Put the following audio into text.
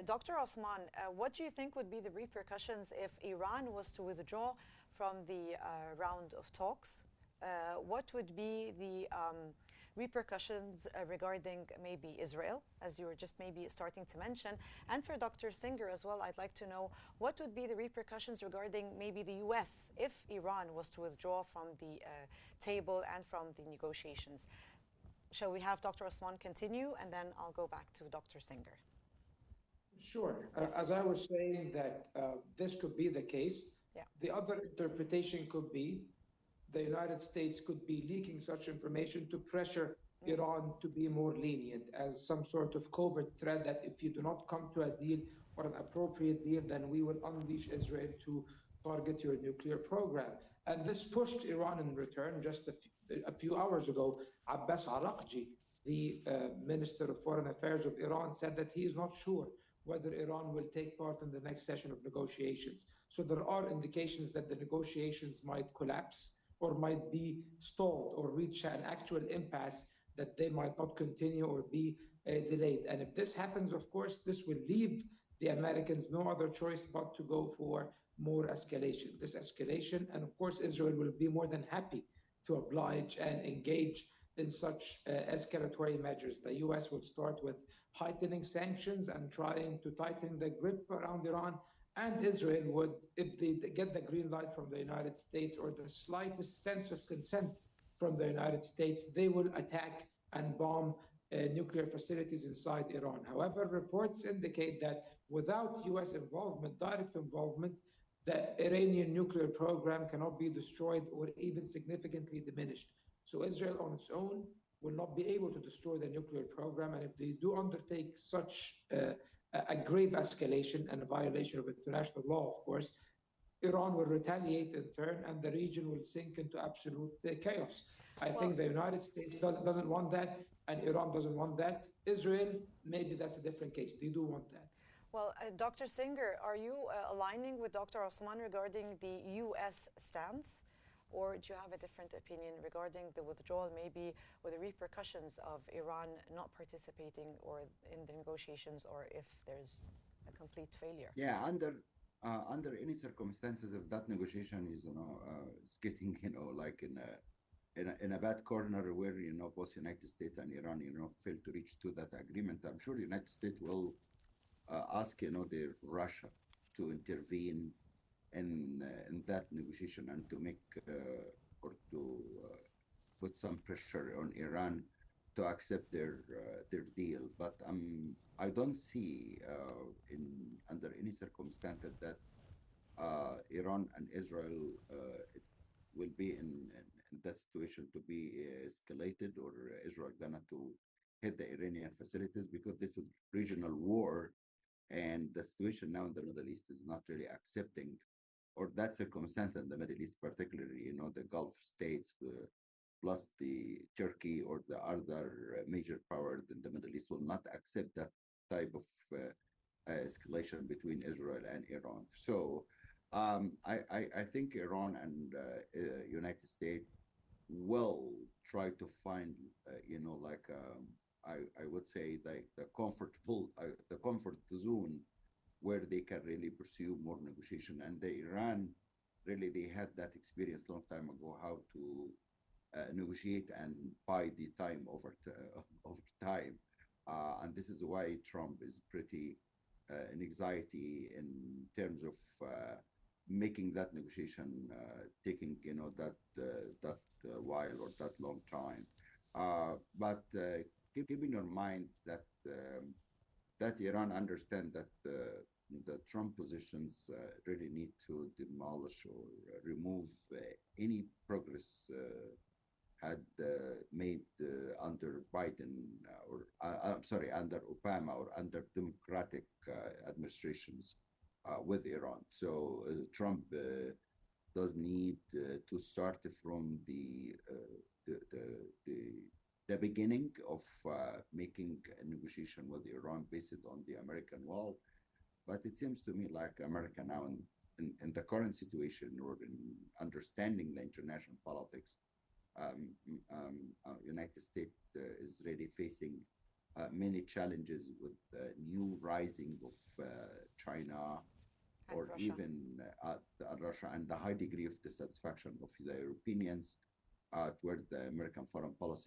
Dr. Osman, what do you think would be the repercussions if Iran was to withdraw from the round of talks? What would be the repercussions regarding maybe Israel, as you were just maybe starting to mention? And for Dr. Singer as well, I'd like to know what would be the repercussions regarding maybe the US if Iran was to withdraw from the table and from the negotiations. Shall we have Dr. Osman continue, and then I'll go back to Dr. Singer? Sure. Yes. As I was saying that this could be the case. Yeah. The other interpretation could be the United States could be leaking such information to pressure Iran to be more lenient as some sort of covert threat that if you do not come to a deal or an appropriate deal, then we will unleash Israel to target your nuclear program. And this pushed Iran in return. Just a few hours ago, Abbas Araqji, the Minister of Foreign Affairs of Iran, said that he is not sure whether Iran will take part in the next session of negotiations. So there are indications that the negotiations might collapse or might be stalled or reach an actual impasse, that they might not continue or be delayed. And if this happens, of course, this will leave the Americans no other choice but to go for more escalation. This escalation, and of course, Israel will be more than happy to oblige and engage in such escalatory measures. The US will start with heightening sanctions and trying to tighten the grip around Iran. And Israel would, if they get the green light from the United States or the slightest sense of consent from the United States, they will attack and bomb nuclear facilities inside Iran. However, reports indicate that without US involvement, direct involvement, the Iranian nuclear program cannot be destroyed or even significantly diminished. So Israel on its own will not be able to destroy the nuclear program. And if they do undertake such a grave escalation and a violation of international law, of course, Iran will retaliate in turn and the region will sink into absolute chaos. I think the United States doesn't want that, and Iran doesn't want that. Israel, maybe that's a different case. They do want that. Well, Dr. Singer, are you aligning with Dr. Osman regarding the U.S. stance? Or do you have a different opinion regarding the withdrawal, maybe, or the repercussions of Iran not participating or in the negotiations, or if there's a complete failure? Yeah, under any circumstances, if that negotiation is, is getting, like in a bad corner where, both United States and Iran, fail to reach to that agreement, I'm sure the United States will ask, the Russia to intervene in that negotiation and to make or to put some pressure on Iran to accept their deal. But I don't see under any circumstances that Iran and Israel will be in that situation to be escalated, or Israel gonna to hit the Iranian facilities, because this is regional war, and the situation now in the Middle East is not really accepting, or that circumstance in the Middle East, particularly, the Gulf states, plus the Turkey or the other major power in the Middle East will not accept that type of escalation between Israel and Iran. So I think Iran and United States will try to find, I would say, like the comfort zone where they can really pursue more negotiation. And the Iran, really, they had that experience long time ago, how to negotiate and buy the time over time. And this is why Trump is pretty in anxiety in terms of making that negotiation taking, that while or that long time. But keeping in mind that that Iran understand that the Trump positions really need to demolish or remove any progress had made under Biden or under Obama or under Democratic administrations with Iran. So Trump does need to start from the beginning of making a negotiation with Iran based on the American wall. But it seems to me like America now in the current situation, or in understanding the international politics, United States is really facing many challenges with new rising of China And or Russia. even Russia, and the high degree of dissatisfaction of the Europeans toward the American foreign policy.